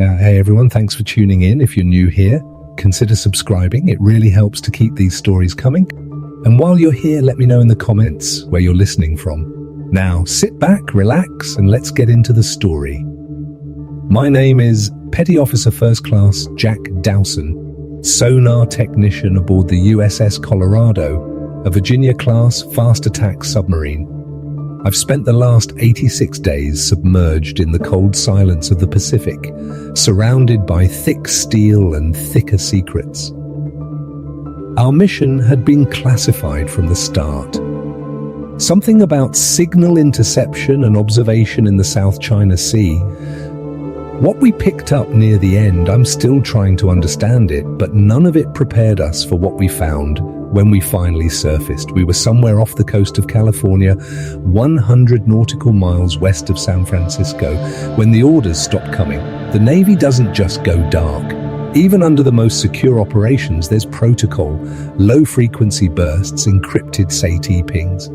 Hey everyone, thanks for tuning in. If you're new here, consider subscribing. It really helps to keep these stories coming. And while you're here, let me know in the comments where you're listening from. Now, sit back, relax, and let's get into the story. My name is Petty Officer First Class Jack Dowson, sonar technician aboard the USS Colorado, a Virginia-class fast-attack submarine. I've spent the last 86 days submerged in the cold silence of the Pacific, surrounded by thick steel and thicker secrets. Our mission had been classified from the start. Something about signal interception and observation in the South China Sea. What we picked up near the end, I'm still trying to understand it, but none of it prepared us for what we found when we finally surfaced. We were somewhere off the coast of California, 100 nautical miles west of San Francisco, when the orders stopped coming. The Navy doesn't just go dark. Even under the most secure operations, there's protocol, low-frequency bursts, encrypted SAT pings,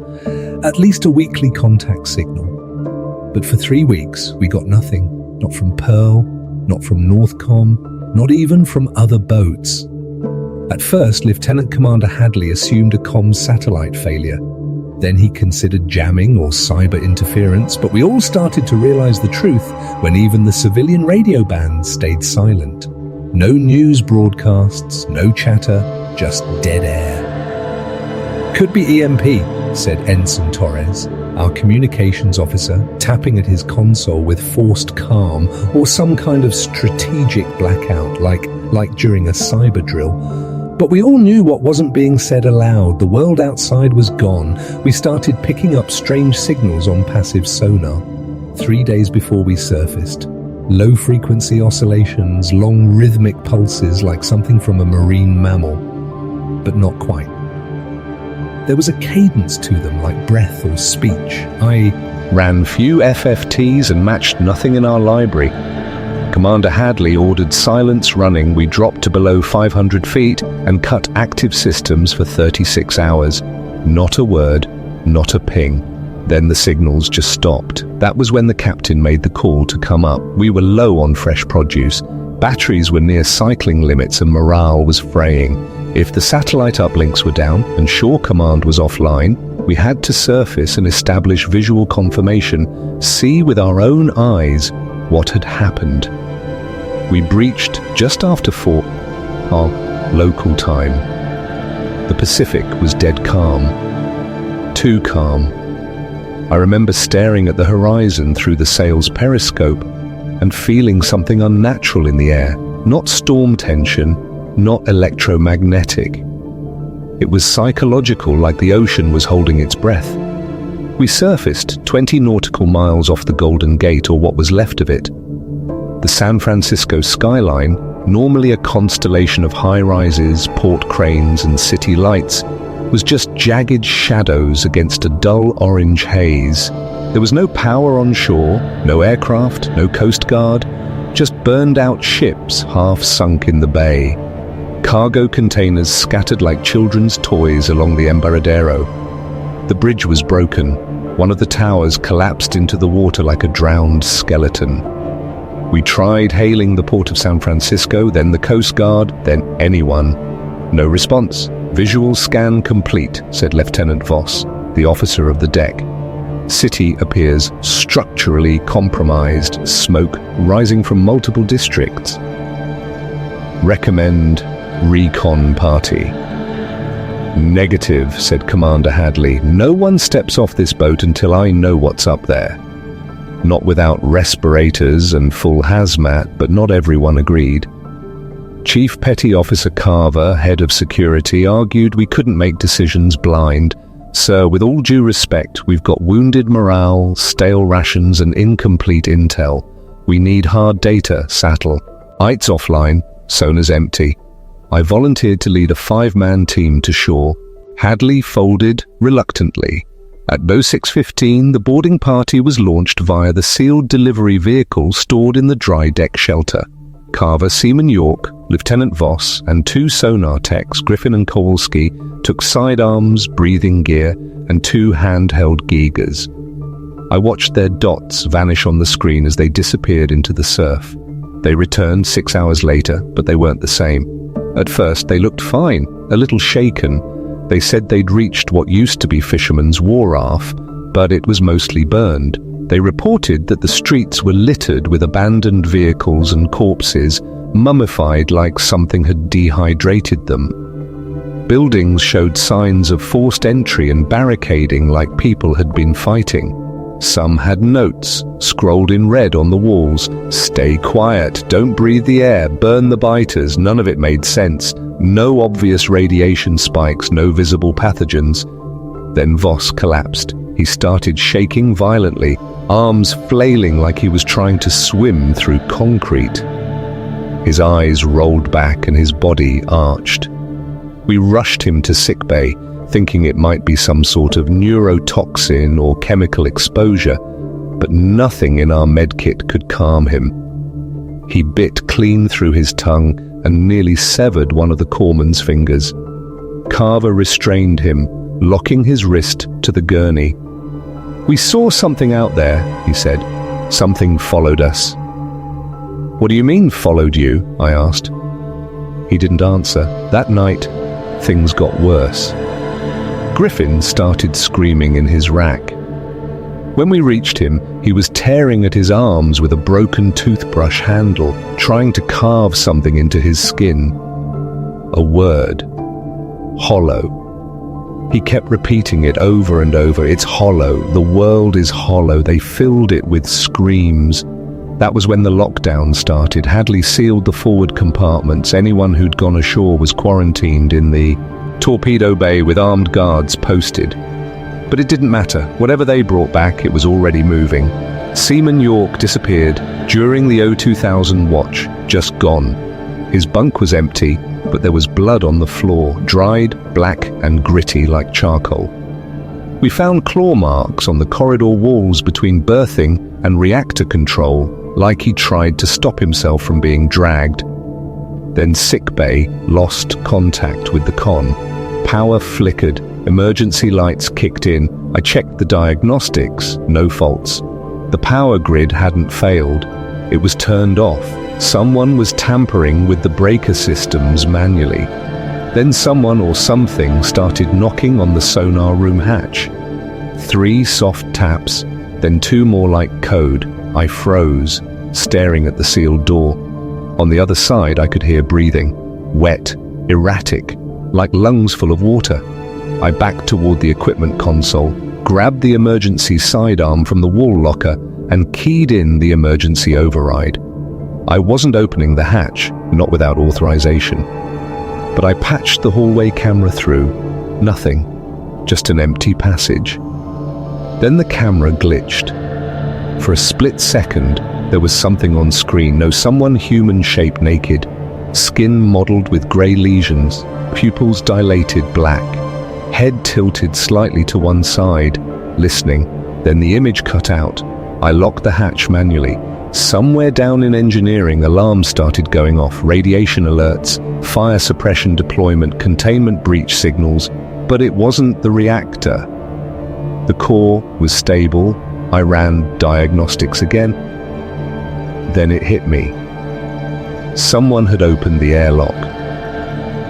at least a weekly contact signal. But for 3 weeks, we got nothing. Not from Pearl, not from Northcom, not even from other boats. At first, Lieutenant Commander Hadley assumed a comms satellite failure. Then he considered jamming or cyber interference, but we all started to realize the truth when even the civilian radio bands stayed silent. No news broadcasts, no chatter, just dead air. Could be EMP, said Ensign Torres, our communications officer, tapping at his console with forced calm, or some kind of strategic blackout, like during a cyber drill. But we all knew what wasn't being said aloud. The world outside was gone. We started picking up strange signals on passive sonar. 3 days before we surfaced. Low-frequency oscillations, long rhythmic pulses like something from a marine mammal. But not quite. There was a cadence to them, like breath or speech. I ran few FFTs and matched nothing in our library. Commander Hadley ordered silence running. We dropped to below 500 feet and cut active systems for 36 hours. Not a word, not a ping. Then the signals just stopped. That was when the captain made the call to come up. We were low on fresh produce. Batteries were near cycling limits and morale was fraying. If the satellite uplinks were down and shore command was offline, we had to surface and establish visual confirmation, see with our own eyes what had happened. We breached just after 4 our local time. The Pacific was dead calm. Too calm. I remember staring at the horizon through the sail's periscope and feeling something unnatural in the air. Not storm tension, not electromagnetic. It was psychological, like the ocean was holding its breath. We surfaced 20 nautical miles off the Golden Gate, or what was left of it. The San Francisco skyline, normally a constellation of high-rises, port cranes and city lights, was just jagged shadows against a dull orange haze. There was no power on shore, no aircraft, no coast guard, just burned-out ships half sunk in the bay. Cargo containers scattered like children's toys along the Embarcadero. The bridge was broken. One of the towers collapsed into the water like a drowned skeleton. We tried hailing the port of San Francisco, then the Coast Guard, then anyone. No response. Visual scan complete, said Lieutenant Voss, the officer of the deck. City appears structurally compromised, smoke rising from multiple districts. Recommend recon party. Negative, said Commander Hadley. No one steps off this boat until I know what's up there. Not without respirators and full hazmat, but not everyone agreed. Chief Petty Officer Carver, head of security, argued we couldn't make decisions blind. Sir, with all due respect, we've got wounded morale, stale rations and incomplete intel. We need hard data, Sattel. IT's offline, sonar's empty. I volunteered to lead a 5-man team to shore. Hadley folded reluctantly. At 06:15, the boarding party was launched via the sealed delivery vehicle stored in the dry deck shelter. Carver, Seaman York, Lieutenant Voss, and 2 sonar techs, Griffin and Kowalski, took sidearms, breathing gear, and 2 handheld Gigas. I watched their dots vanish on the screen as they disappeared into the surf. They returned 6 hours later, but they weren't the same. At first, they looked fine, a little shaken. They said they'd reached what used to be Fisherman's Wharf, but it was mostly burned. They reported that the streets were littered with abandoned vehicles and corpses, mummified like something had dehydrated them. Buildings showed signs of forced entry and barricading like people had been fighting. Some had notes, scrolled in red on the walls. Stay quiet, don't breathe the air, burn the biters. None of it made sense. No obvious radiation spikes, no visible pathogens. Then Voss collapsed. He started shaking violently, arms flailing like he was trying to swim through concrete. His eyes rolled back and his body arched. We rushed him to sickbay, thinking it might be some sort of neurotoxin or chemical exposure, but nothing in our medkit could calm him. He bit clean through his tongue and nearly severed one of the corpsman's fingers. Carver restrained him, locking his wrist to the gurney. "We saw something out there," he said. "Something followed us." "What do you mean, followed you?" I asked. He didn't answer. That night, things got worse. Griffin started screaming in his rack. When we reached him, he was tearing at his arms with a broken toothbrush handle, trying to carve something into his skin. A word. Hollow. He kept repeating it over and over. "It's hollow. The world is hollow." They filled it with screams. That was when the lockdown started. Hadley sealed the forward compartments. Anyone who'd gone ashore was quarantined in the torpedo bay with armed guards posted. But it didn't matter. Whatever they brought back, it was already moving. Seaman York disappeared during the 2000 watch, just gone. His bunk was empty, but there was blood on the floor, dried, black and gritty like charcoal. We found claw marks on the corridor walls between berthing and reactor control, like he tried to stop himself from being dragged. Then sickbay lost contact with the con. Power flickered, emergency lights kicked in. I checked the diagnostics, no faults. The power grid hadn't failed. It was turned off. Someone was tampering with the breaker systems manually. Then someone or something started knocking on the sonar room hatch. 3 soft taps, then 2 more like code. I froze, staring at the sealed door. On the other side, I could hear breathing. Wet, erratic, like lungs full of water. I backed toward the equipment console, grabbed the emergency sidearm from the wall locker, and keyed in the emergency override. I wasn't opening the hatch, not without authorization. But I patched the hallway camera through. Nothing. Just an empty passage. Then the camera glitched. For a split second, there was something on screen. No, someone human-shaped naked. Skin mottled with grey lesions. Pupils dilated black. Head tilted slightly to one side. Listening. Then the image cut out. I locked the hatch manually. Somewhere down in engineering, alarms started going off. Radiation alerts, fire suppression deployment, containment breach signals. But it wasn't the reactor. The core was stable. I ran diagnostics again. Then it hit me. Someone had opened the airlock.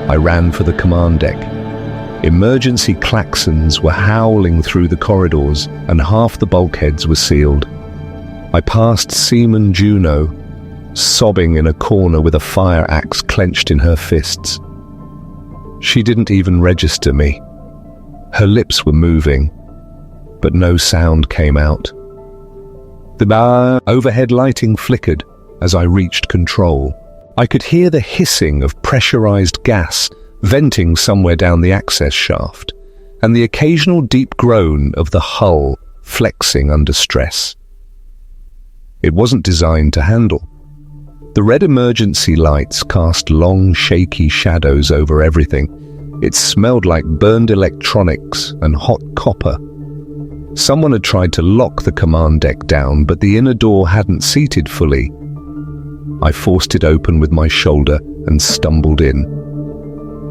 I ran for the command deck. Emergency klaxons were howling through the corridors, and half the bulkheads were sealed. I passed Seaman Juno, sobbing in a corner with a fire axe clenched in her fists. She didn't even register me. Her lips were moving, but no sound came out. The overhead lighting flickered as I reached control. I could hear the hissing of pressurized gas venting somewhere down the access shaft, and the occasional deep groan of the hull flexing under stress. It wasn't designed to handle. The red emergency lights cast long, shaky shadows over everything. It smelled like burned electronics and hot copper. Someone had tried to lock the command deck down, but the inner door hadn't seated fully. I forced it open with my shoulder and stumbled in.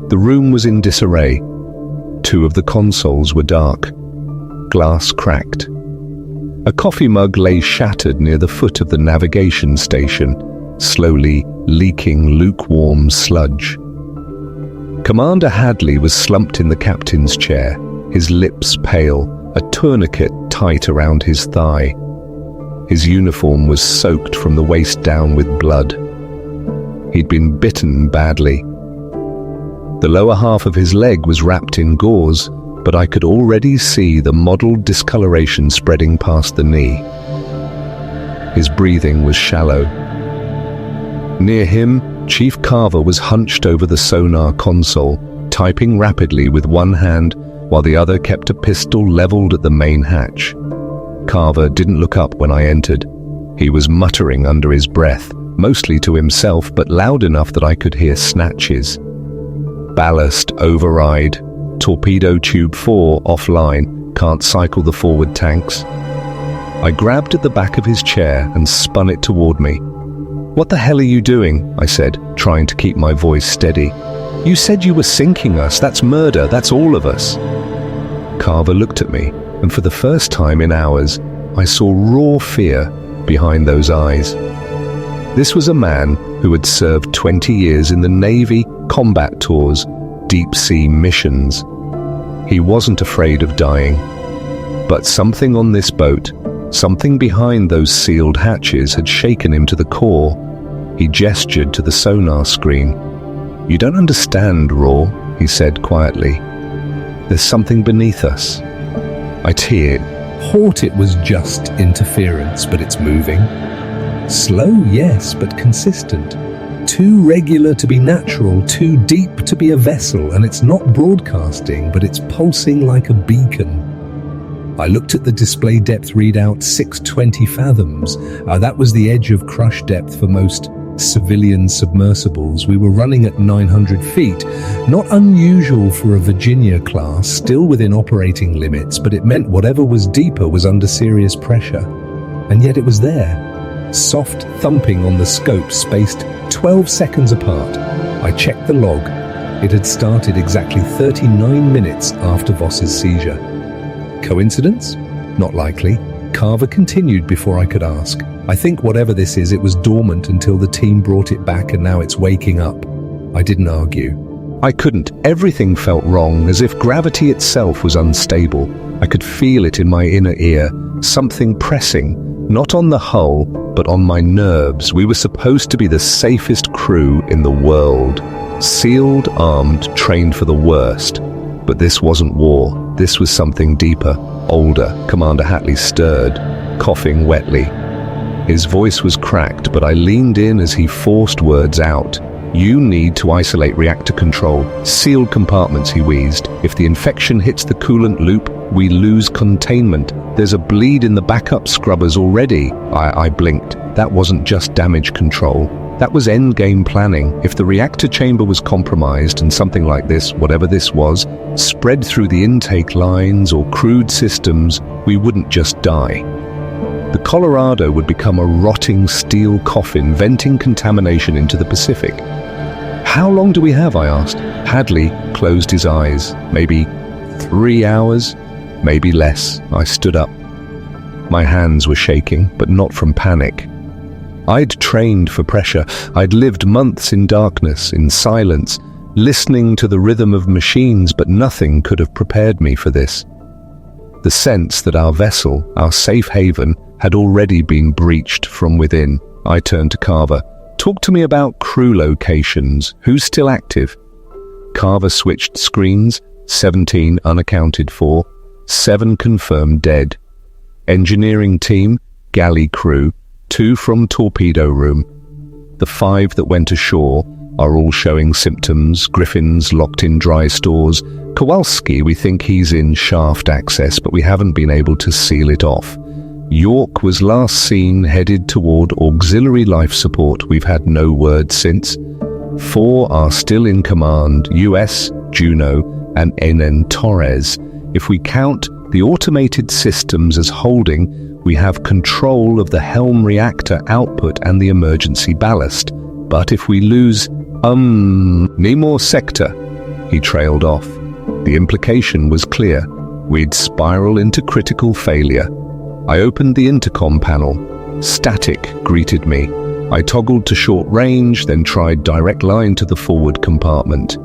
The room was in disarray. 2 of the consoles were dark. Glass cracked. A coffee mug lay shattered near the foot of the navigation station. slowly leaking lukewarm sludge. Commander Hadley was slumped in the captain's chair, his lips pale, a tourniquet tight around his thigh. His uniform was soaked from the waist down with blood. He'd been bitten badly. The lower half of his leg was wrapped in gauze, but I could already see the mottled discoloration spreading past the knee. His breathing was shallow. Near him, Chief Carver was hunched over the sonar console, typing rapidly with one hand while the other kept a pistol leveled at the main hatch. Carver didn't look up when I entered. He was muttering under his breath, mostly to himself, but loud enough that I could hear snatches. Ballast override. Torpedo tube 4 offline. Can't cycle the forward tanks. I grabbed at the back of his chair and spun it toward me. "What the hell are you doing?" I said, trying to keep my voice steady. "You said you were sinking us. That's murder. That's all of us." Carver looked at me, and for the first time in hours, I saw raw fear behind those eyes. This was a man who had served 20 years in the Navy, combat tours, deep-sea missions. He wasn't afraid of dying. But something on this boat, something behind those sealed hatches, had shaken him to the core. He gestured to the sonar screen. "You don't understand, Raw," he said quietly. "There's something beneath us." I thought it was just interference, but it's moving. Slow, yes, but consistent. Too regular to be natural, too deep to be a vessel, and it's not broadcasting, but it's pulsing like a beacon. I looked at the display depth readout, 620 fathoms. That was the edge of crush depth for most civilian submersibles. We were running at 900 feet. Not unusual for a Virginia class, still within operating limits, but it meant whatever was deeper was under serious pressure. And yet it was there. Soft thumping on the scope, spaced 12 seconds apart. I checked the log. It had started exactly 39 minutes after Voss's seizure. Coincidence? Not likely. Carver continued before I could ask. "I think whatever this is, it was dormant until the team brought it back and now it's waking up." I didn't argue. I couldn't. Everything felt wrong, as if gravity itself was unstable. I could feel it in my inner ear, something pressing, not on the hull, but on my nerves. We were supposed to be the safest crew in the world. Sealed, armed, trained for the worst. But this wasn't war. This was something deeper, older. Commander Hadley stirred, coughing wetly. His voice was cracked, but I leaned in as he forced words out. "You need to isolate reactor control. Sealed compartments," he wheezed. "If the infection hits the coolant loop, we lose containment. There's a bleed in the backup scrubbers already." I blinked. That wasn't just damage control. That was endgame planning. If the reactor chamber was compromised and something like this, whatever this was, spread through the intake lines or crewed systems, we wouldn't just die. The Colorado would become a rotting steel coffin, venting contamination into the Pacific. "How long do we have?" I asked. Hadley closed his eyes. "Maybe 3 hours, maybe less." I stood up. My hands were shaking, but not from panic. I'd trained for pressure. I'd lived months in darkness, in silence, listening to the rhythm of machines, but nothing could have prepared me for this. The sense that our vessel, our safe haven, had already been breached from within. I turned to Carver. "Talk to me about crew locations. Who's still active?" Carver switched screens. 17 unaccounted for. 7 confirmed dead. Engineering team, galley crew, 2 from torpedo room. The 5 that went ashore are all showing symptoms. Griffin's locked in dry stores. Kowalski, we think he's in shaft access, but we haven't been able to seal it off. York was last seen headed toward auxiliary life support. We've had no word since. 4 are still in command, US, Juno, and NN Torres. If we count the automated systems as holding, we have control of the helm reactor output and the emergency ballast. But if we lose, Nemor sector, he trailed off. The implication was clear. We'd spiral into critical failure. I opened the intercom panel. Static greeted me. I toggled to short range, then tried direct line to the forward compartment.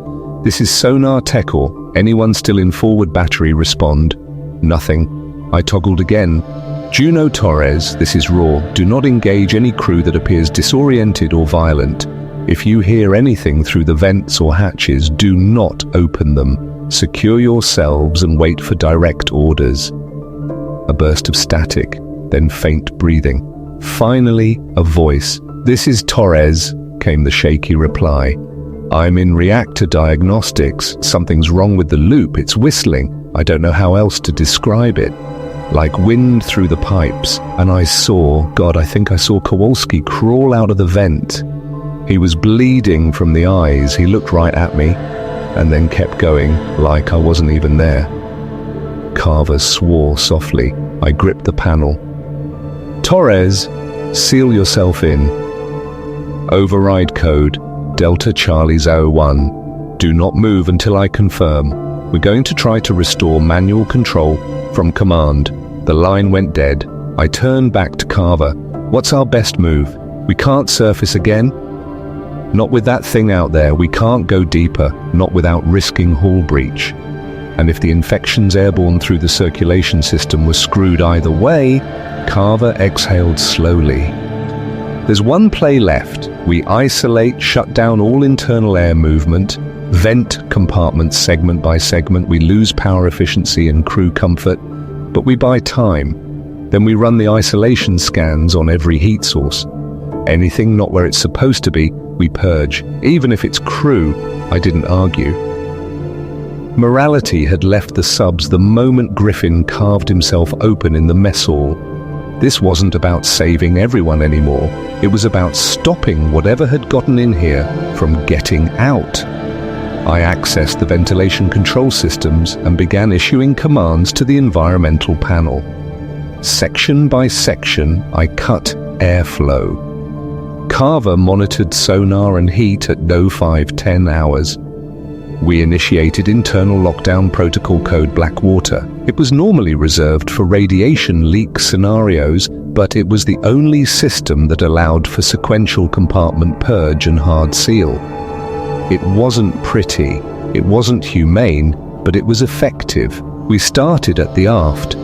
This is sonar Tekor. Anyone still in forward battery respond? Nothing. I toggled again. Juno Torres, this is Raw. Do not engage any crew that appears disoriented or violent. If you hear anything through the vents or hatches, do not open them. Secure yourselves and wait for direct orders. A burst of static, then faint breathing. Finally, a voice. This is Torres, came the shaky reply. I'm in reactor diagnostics. Something's wrong with the loop. It's whistling. I don't know how else to describe it. Like wind through the pipes. And I think I saw Kowalski crawl out of the vent. He was bleeding from the eyes. He looked right at me and then kept going like I wasn't even there. Carver swore softly. I gripped the panel. Torres, seal yourself in. Override code. Delta Charlie 01. Do not move until I confirm. We're going to try to restore manual control from command. The line went dead. I turned back to Carver. What's our best move? We can't surface again? Not with that thing out there. We can't go deeper, not without risking hull breach. And if the infection's airborne through the circulation system was screwed either way, Carver exhaled slowly. There's one play left. We isolate, shut down all internal air movement, vent compartments segment by segment. We lose power efficiency and crew comfort, but we buy time. Then we run the isolation scans on every heat source. Anything not where it's supposed to be, we purge. Even if it's crew, I didn't argue. Morality had left the subs the moment Griffin carved himself open in the mess hall. This wasn't about saving everyone anymore. It was about stopping whatever had gotten in here from getting out. I accessed the ventilation control systems and began issuing commands to the environmental panel. Section by section, I cut airflow. Carver monitored sonar and heat at 0510 hours. We initiated internal lockdown protocol code Blackwater. It was normally reserved for radiation leak scenarios, but it was the only system that allowed for sequential compartment purge and hard seal. It wasn't pretty, it wasn't humane, but it was effective. We started at the aft.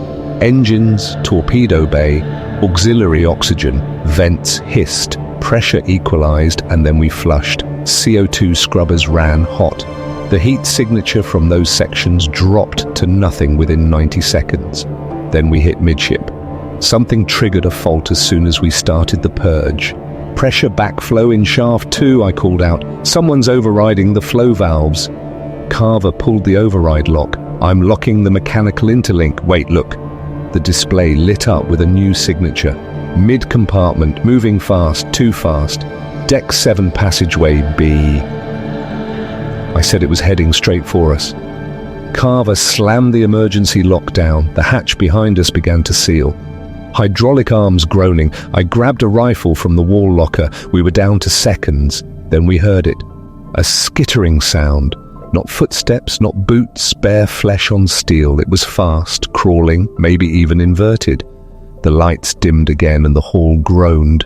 Engines, torpedo bay, auxiliary oxygen, vents hissed, pressure equalized, and then we flushed. CO2 scrubbers ran hot. The heat signature from those sections dropped to nothing within 90 seconds. Then we hit midship. Something triggered a fault as soon as we started the purge. Pressure backflow in shaft 2, I called out. Someone's overriding the flow valves. Carver pulled the override lock. I'm locking the mechanical interlink. Wait, look. The display lit up with a new signature. Mid-compartment, moving fast, too fast. Deck 7 passageway B. I said it was heading straight for us. Carver slammed the emergency lock down. The hatch behind us began to seal. Hydraulic arms groaning, I grabbed a rifle from the wall locker. We were down to seconds. Then we heard it. A skittering sound. Not footsteps, not boots, bare flesh on steel. It was fast, crawling, maybe even inverted. The lights dimmed again and the hall groaned.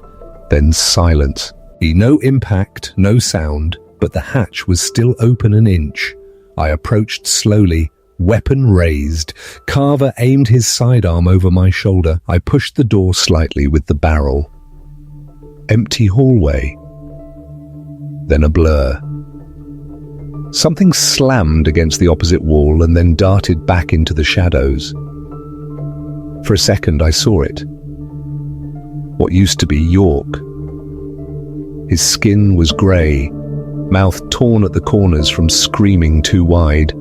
Then silence. No impact, no sound. But the hatch was still open an inch. I approached slowly, weapon raised. Carver aimed his sidearm over my shoulder. I pushed the door slightly with the barrel. Empty hallway. Then a blur. Something slammed against the opposite wall and then darted back into the shadows. For a second I saw it. What used to be York. His skin was grey, mouth torn at the corners from screaming too wide.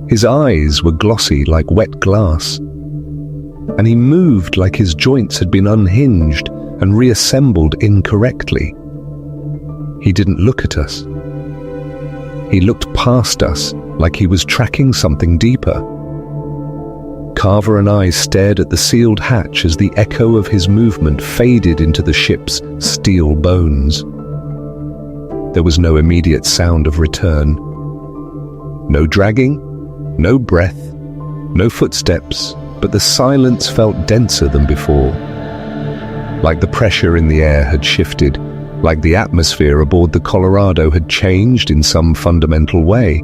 His eyes were glossy like wet glass, and he moved like his joints had been unhinged and reassembled incorrectly. He didn't look at us. He looked past us like he was tracking something deeper. Carver and I stared at the sealed hatch as the echo of his movement faded into the ship's steel bones. There was no immediate sound of return. No dragging, no breath, no footsteps, but the silence felt denser than before. like the pressure in the air had shifted, like the atmosphere aboard the Colorado had changed in some fundamental way.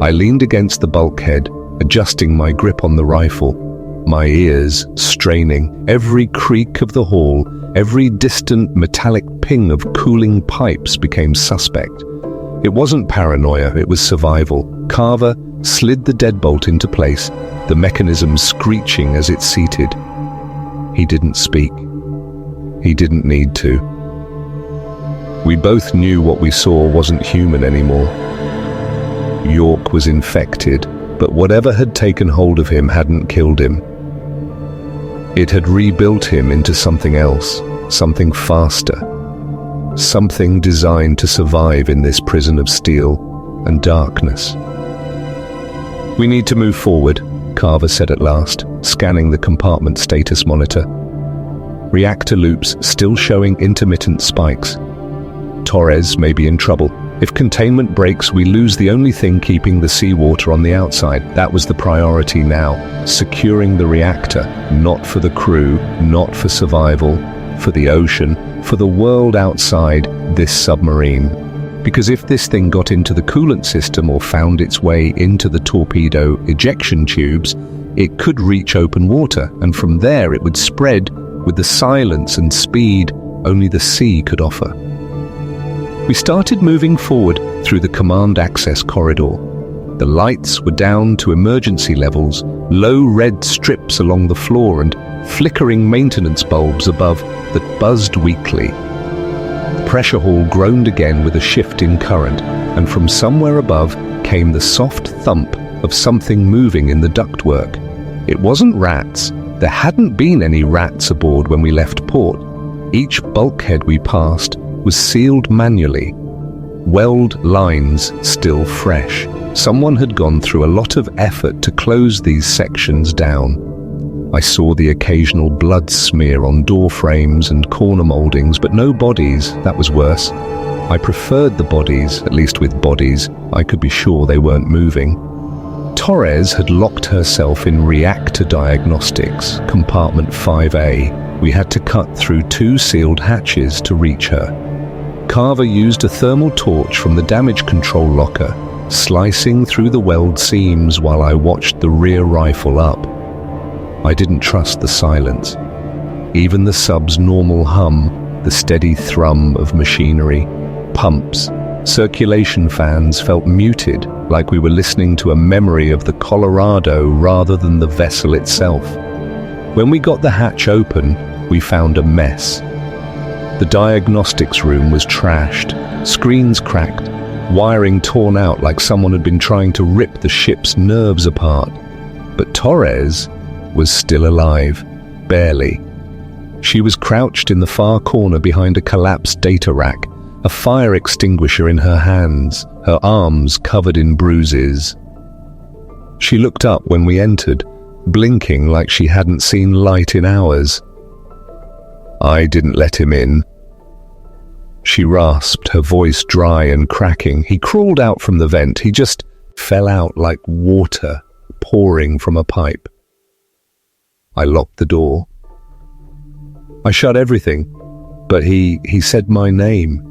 I leaned against the bulkhead, adjusting my grip on the rifle, my ears straining. Every creak of the hull, every distant metallic ping of cooling pipes became suspect. It wasn't paranoia, it was survival. Carver slid the deadbolt into place, the mechanism screeching as it seated. He didn't speak. He didn't need to. We both knew what we saw wasn't human anymore. York was infected, but whatever had taken hold of him hadn't killed him. It had rebuilt him into something else, something faster, something designed to survive in this prison of steel and darkness. "We need to move forward," Carver said at last, scanning the compartment status monitor. Reactor loops still showing intermittent spikes. Torres may be in trouble. If containment breaks, we lose the only thing keeping the seawater on the outside. That was the priority now, securing the reactor, not for the crew, not for survival, for the ocean, for the world outside this submarine. Because if this thing got into the coolant system or found its way into the torpedo ejection tubes, it could reach open water, and from there it would spread with the silence and speed only the sea could offer. We started moving forward through the command access corridor. The lights were down to emergency levels, low red strips along the floor and flickering maintenance bulbs above that buzzed weakly. The pressure hull groaned again with a shift in current, and from somewhere above came the soft thump of something moving in the ductwork. It wasn't rats. There hadn't been any rats aboard when we left port. Each bulkhead we passed was sealed manually, weld lines still fresh. Someone had gone through a lot of effort to close these sections down. I saw the occasional blood smear on door frames and corner moldings, but no bodies. That was worse. I preferred the bodies, at least with bodies. I could be sure they weren't moving. Torres had locked herself in reactor diagnostics, compartment 5A. We had to cut through 2 sealed hatches to reach her. Carver used a thermal torch from the damage control locker, slicing through the weld seams while I watched the rear rifle up. I didn't trust the silence. Even the sub's normal hum, the steady thrum of machinery, pumps, circulation fans felt muted, like we were listening to a memory of the Colorado rather than the vessel itself. When we got the hatch open, we found a mess. The diagnostics room was trashed, screens cracked, wiring torn out like someone had been trying to rip the ship's nerves apart. But Torres was still alive, barely. She was crouched in the far corner behind a collapsed data rack, a fire extinguisher in her hands, her arms covered in bruises. She looked up when we entered, blinking like she hadn't seen light in hours. "I didn't let him in," she rasped, her voice dry and cracking. "He crawled out from the vent. He just fell out like water pouring from a pipe." I locked the door. I shut everything, but he said my name.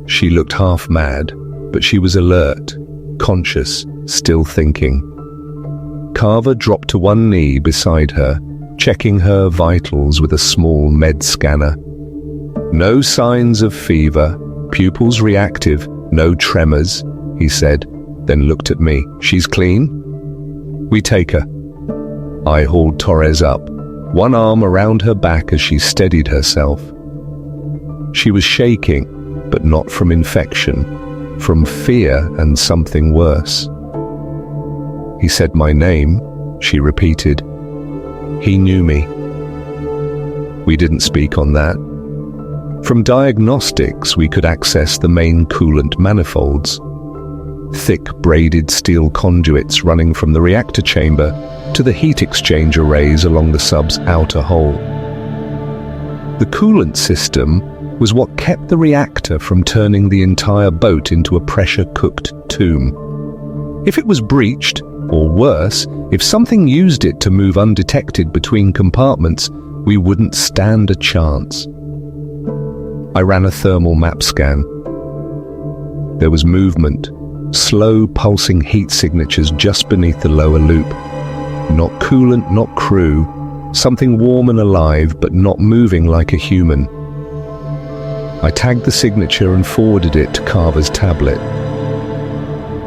She looked half mad, but she was alert, conscious, still thinking. Carver dropped to one knee beside her, checking her vitals with a small med scanner. "No signs of fever, pupils reactive, no tremors," he said, then looked at me. "She's clean? We take her." I hauled Torres up, one arm around her back as she steadied herself. She was shaking, but not from infection, from fear and something worse. "He said my name," she repeated. "He knew me." We didn't speak on that. From diagnostics, we could access the main coolant manifolds. Thick braided steel conduits running from the reactor chamber to the heat exchange arrays along the sub's outer hull. The coolant system was what kept the reactor from turning the entire boat into a pressure-cooked tomb. If it was breached, or worse, if something used it to move undetected between compartments, we wouldn't stand a chance. I ran a thermal map scan. There was movement, slow pulsing heat signatures just beneath the lower loop. Not coolant, not crew, something warm and alive but not moving like a human. I tagged the signature and forwarded it to Carver's tablet.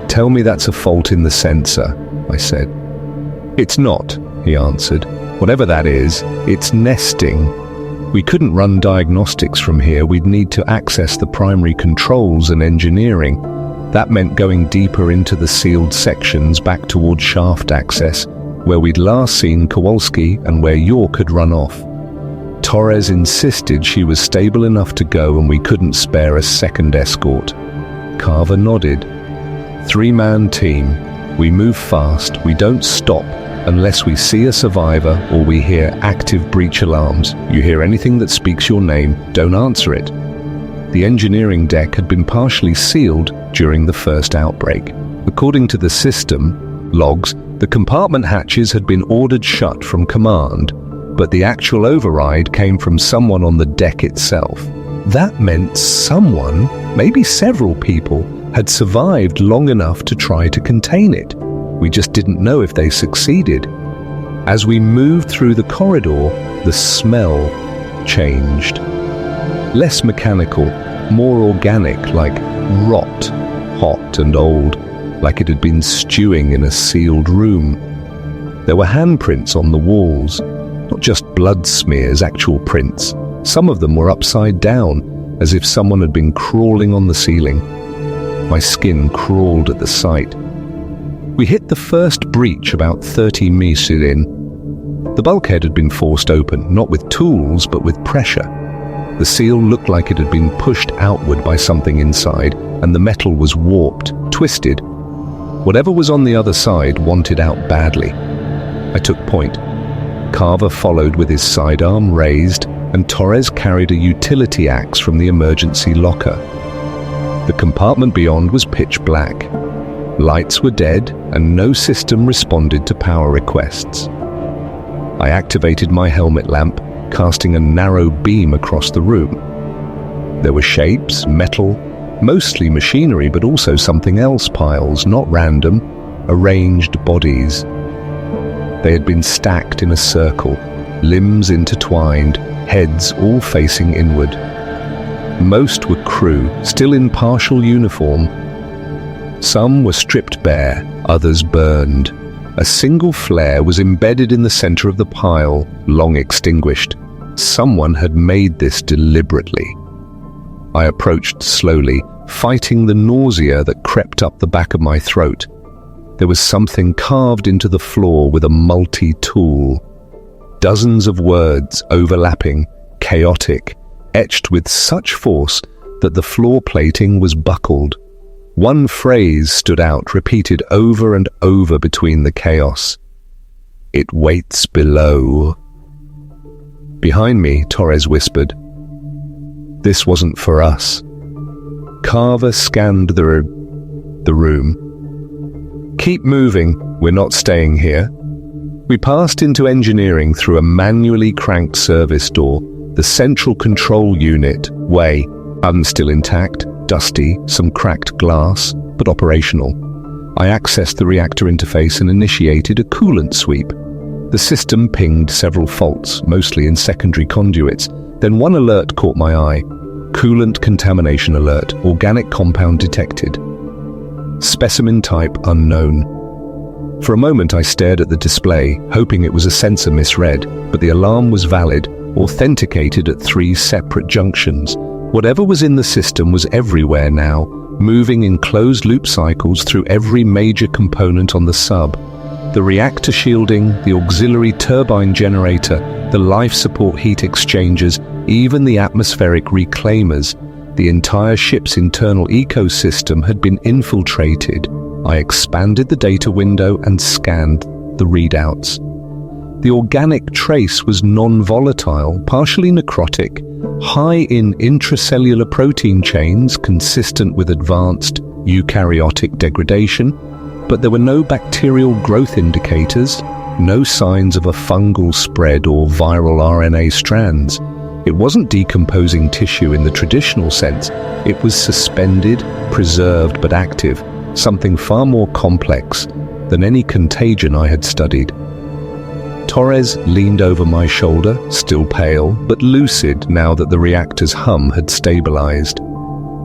"Tell me that's a fault in the sensor," I said. "It's not," he answered. "Whatever that is, it's nesting. We couldn't run diagnostics from here. We'd need to access the primary controls and engineering. That meant going deeper into the sealed sections back towards shaft access, where we'd last seen Kowalski and where York had run off. Torres insisted she was stable enough to go and we couldn't spare a second escort." Carver nodded. "Three-man team. We move fast, we don't stop unless we see a survivor or we hear active breach alarms. You hear anything that speaks your name, don't answer it." The engineering deck had been partially sealed during the first outbreak. According to the system logs, the compartment hatches had been ordered shut from command, but the actual override came from someone on the deck itself. That meant someone, maybe several people, had survived long enough to try to contain it. We just didn't know if they succeeded. As we moved through the corridor, the smell changed. Less mechanical, more organic, like rot, hot and old, like it had been stewing in a sealed room. There were handprints on the walls, not just blood smears, actual prints. Some of them were upside down, as if someone had been crawling on the ceiling. My skin crawled at the sight. We hit the first breach about 30 meters in. The bulkhead had been forced open, not with tools, but with pressure. The seal looked like it had been pushed outward by something inside, and the metal was warped, twisted. Whatever was on the other side wanted out badly. I took point. Carver followed with his sidearm raised, and Torres carried a utility axe from the emergency locker. The compartment beyond was pitch black. Lights were dead, and no system responded to power requests. I activated my helmet lamp, casting a narrow beam across the room. There were shapes, metal, mostly machinery, but also something else, piles, not random, arranged bodies. They had been stacked in a circle, limbs intertwined, heads all facing inward. Most were crew, still in partial uniform. Some were stripped bare, others burned. A single flare was embedded in the center of the pile, long extinguished. Someone had made this deliberately. I approached slowly, fighting the nausea that crept up the back of my throat. There was something carved into the floor with a multi-tool. Dozens of words overlapping, chaotic, etched with such force that the floor plating was buckled. One phrase stood out, repeated over and over between the chaos. "It waits below." Behind me, Torres whispered, "This wasn't for us." Carver scanned the room. "Keep moving, we're not staying here." We passed into engineering through a manually cranked service door. The central control unit, still intact, dusty, some cracked glass, but operational. I accessed the reactor interface and initiated a coolant sweep. The system pinged several faults, mostly in secondary conduits. Then one alert caught my eye. Coolant contamination alert, organic compound detected. Specimen type unknown. For a moment I stared at the display, hoping it was a sensor misread, but the alarm was valid, authenticated at 3 separate junctions. Whatever was in the system was everywhere now, moving in closed-loop cycles through every major component on the sub. The reactor shielding, the auxiliary turbine generator, the life support heat exchangers, even the atmospheric reclaimers. The entire ship's internal ecosystem had been infiltrated. I expanded the data window and scanned the readouts. The organic trace was non-volatile, partially necrotic, high in intracellular protein chains consistent with advanced eukaryotic degradation, but there were no bacterial growth indicators, no signs of a fungal spread or viral RNA strands. It wasn't decomposing tissue in the traditional sense. It was suspended, preserved but active, something far more complex than any contagion I had studied. Torres leaned over my shoulder, still pale, but lucid now that the reactor's hum had stabilized.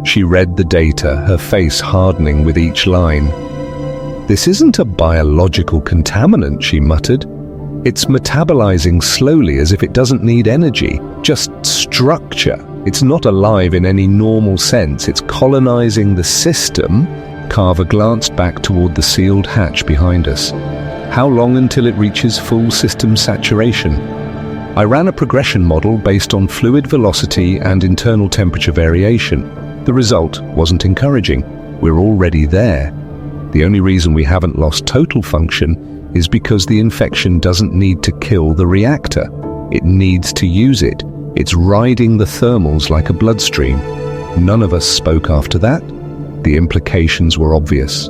She read the data, her face hardening with each line. "This isn't a biological contaminant," she muttered. "It's metabolizing slowly as if it doesn't need energy, just structure. It's not alive in any normal sense. It's colonizing the system." Carver glanced back toward the sealed hatch behind us. "How long until it reaches full system saturation?" I ran a progression model based on fluid velocity and internal temperature variation. The result wasn't encouraging. We're already there. The only reason we haven't lost total function is because the infection doesn't need to kill the reactor. It needs to use it. It's riding the thermals like a bloodstream. None of us spoke after that. The implications were obvious.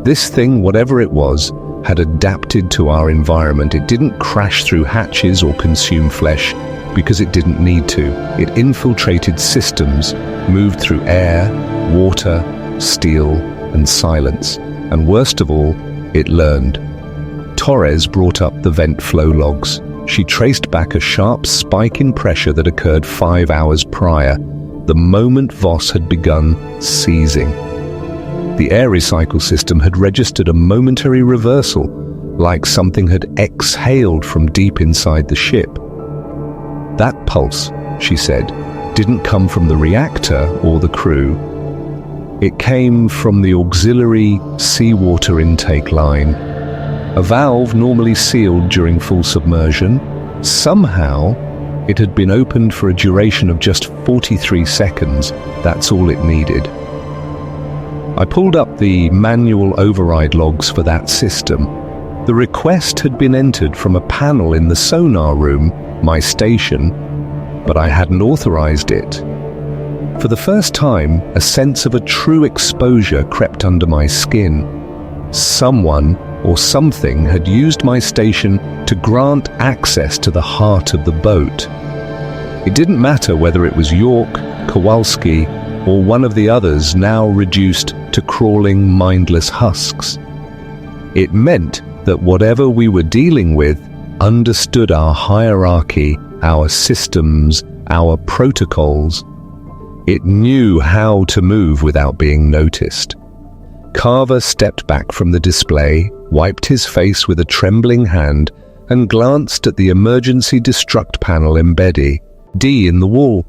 This thing, whatever it was, had adapted to our environment. It didn't crash through hatches or consume flesh because it didn't need to. It infiltrated systems, moved through air, water, steel, and silence. And worst of all, it learned. Torres brought up the vent flow logs. She traced back a sharp spike in pressure that occurred 5 hours prior, the moment Voss had begun seizing. The air recycle system had registered a momentary reversal, like something had exhaled from deep inside the ship. "That pulse," she said, "didn't come from the reactor or the crew. It came from the auxiliary seawater intake line, a valve normally sealed during full submersion. Somehow, it had been opened for a duration of just 43 seconds. That's all it needed." I pulled up the manual override logs for that system. The request had been entered from a panel in the sonar room, my station, but I hadn't authorized it. For the first time, a sense of a true exposure crept under my skin. Someone or something had used my station to grant access to the heart of the boat. It didn't matter whether it was York, Kowalski, or one of the others now reduced to crawling, mindless husks. It meant that whatever we were dealing with understood our hierarchy, our systems, our protocols. It knew how to move without being noticed. Carver stepped back from the display, wiped his face with a trembling hand, and glanced at the emergency destruct panel embedded D in the wall.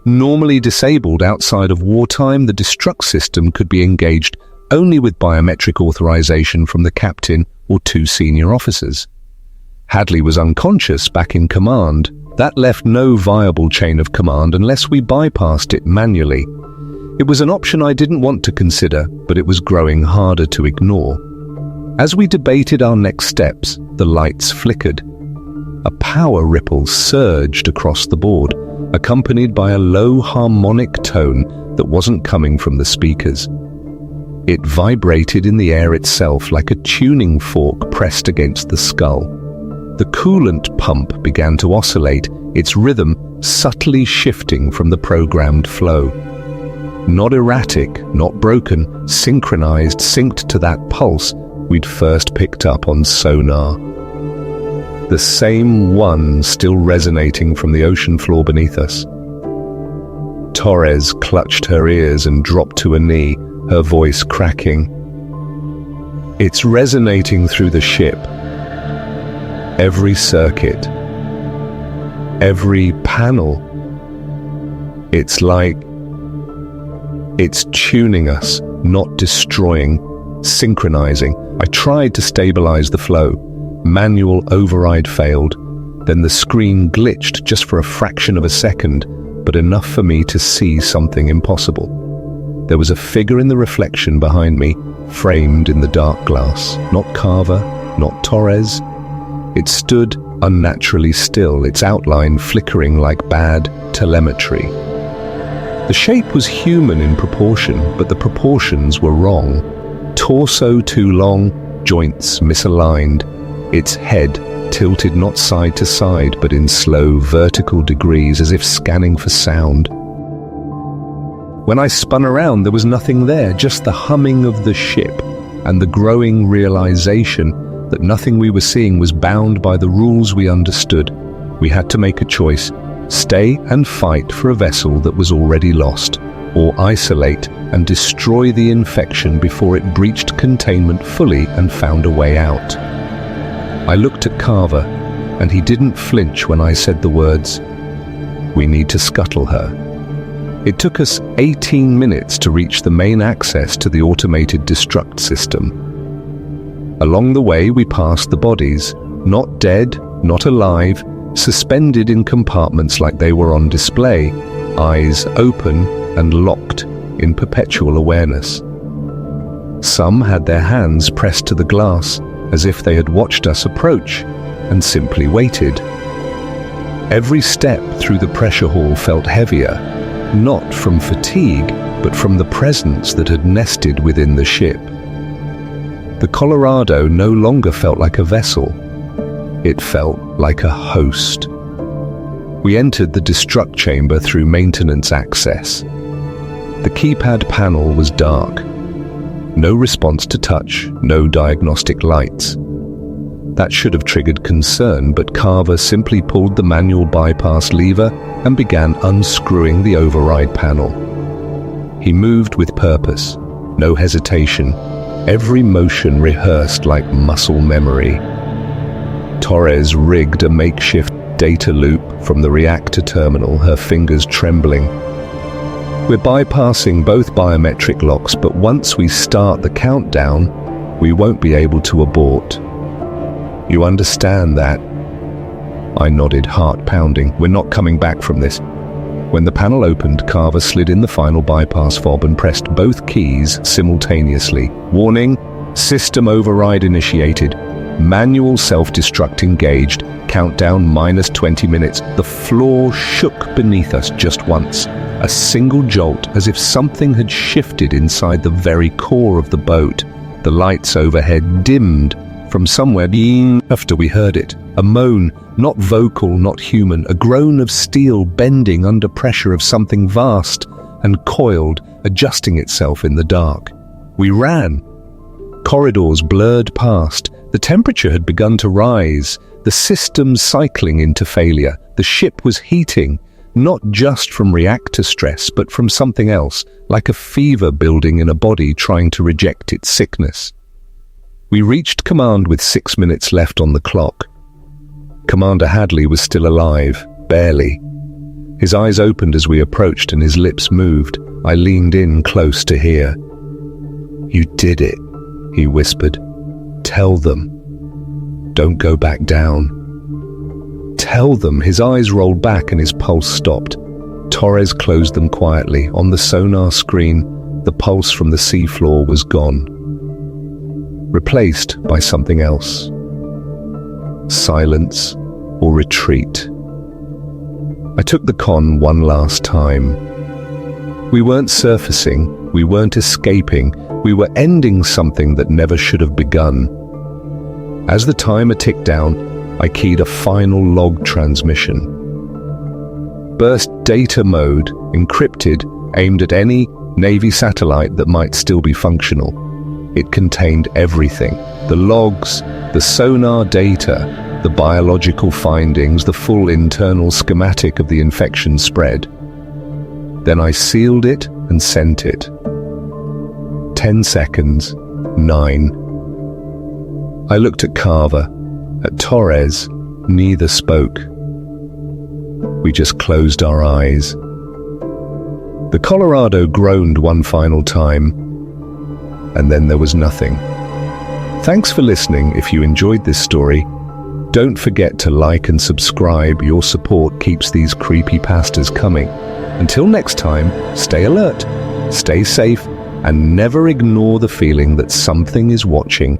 Normally disabled outside of wartime, the destruct system could be engaged only with biometric authorization from the captain or 2 senior officers. Hadley was unconscious back in command. That left no viable chain of command unless we bypassed it manually. It was an option I didn't want to consider, but it was growing harder to ignore. As we debated our next steps, the lights flickered. A power ripple surged across the board, accompanied by a low harmonic tone that wasn't coming from the speakers. It vibrated in the air itself like a tuning fork pressed against the skull. The coolant pump began to oscillate, its rhythm subtly shifting from the programmed flow. Not erratic, not broken, synchronized, synced to that pulse we'd first picked up on sonar. The same one still resonating from the ocean floor beneath us. Torres clutched her ears and dropped to a knee, her voice cracking. "It's resonating through the ship. Every circuit, every panel. It's like it's tuning us, not destroying, synchronizing." I tried to stabilize the flow. Manual override failed. Then the screen glitched just for a fraction of a second, but enough for me to see something impossible. There was a figure in the reflection behind me, framed in the dark glass. Not Carver, not Torres. It stood unnaturally still, its outline flickering like bad telemetry. The shape was human in proportion, but the proportions were wrong. Torso too long, joints misaligned. its head tilted not side to side but in slow vertical degrees as if scanning for sound. When I spun around, there was nothing there, just the humming of the ship and the growing realization that nothing we were seeing was bound by the rules we understood. We had to make a choice: stay and fight for a vessel that was already lost, or isolate and destroy the infection before it breached containment fully and found a way out. I looked at Carver, and he didn't flinch when I said the words, "We need to scuttle her." It took us 18 minutes to reach the main access to the automated destruct system. Along the way, we passed the bodies, not dead, not alive, suspended in compartments like they were on display, eyes open and locked in perpetual awareness. Some had their hands pressed to the glass as if they had watched us approach and simply waited. Every step through the pressure hall felt heavier, not from fatigue, but from the presence that had nested within the ship. The Colorado no longer felt like a vessel. It felt like a host. We entered the destruct chamber through maintenance access. The keypad panel was dark. No response to touch, no diagnostic lights. That should have triggered concern, but Carver simply pulled the manual bypass lever and began unscrewing the override panel. He moved with purpose, no hesitation, every motion rehearsed like muscle memory. Torres rigged a makeshift data loop from the reactor terminal, her fingers trembling. We're bypassing both biometric locks, but once we start the countdown, we won't be able to abort. You understand that? I nodded, heart pounding. We're not coming back from this. When the panel opened, Carver slid in the final bypass fob and pressed both keys simultaneously. Warning, system override initiated. Manual self-destruct engaged. Countdown -20 minutes. The floor shook beneath us just once. A single jolt, as if something had shifted inside the very core of the boat. The lights overhead dimmed from somewhere after we heard it. A moan, not vocal, not human, a groan of steel bending under pressure of something vast and coiled, adjusting itself in the dark. We ran. Corridors blurred past. The temperature had begun to rise, the systems cycling into failure. The ship was heating, not just from reactor stress, but from something else, like a fever building in a body trying to reject its sickness. We reached command with 6 minutes left on the clock. Commander Hadley was still alive, barely. His eyes opened as we approached and his lips moved. I leaned in close to hear. "You did it," he whispered. "Tell them. Don't go back down." Tell them. His eyes rolled back and his pulse stopped. Torres closed them quietly. On the sonar screen, the pulse from the seafloor was gone, replaced by something else. Silence or retreat. I took the con one last time. We weren't surfacing, we weren't escaping, we were ending something that never should have begun. As the timer ticked down, I keyed a final log transmission. Burst data mode, encrypted, aimed at any Navy satellite that might still be functional. It contained everything: the logs, the sonar data, the biological findings, the full internal schematic of the infection spread. Then I sealed it and sent it. 10 seconds, 9. I looked at Carver, at Torres. Neither spoke. We just closed our eyes. The Colorado groaned one final time, and then there was nothing. Thanks for listening. If you enjoyed this story, don't forget to like and subscribe. Your support keeps these creepypastas coming. Until next time, stay alert, stay safe, and never ignore the feeling that something is watching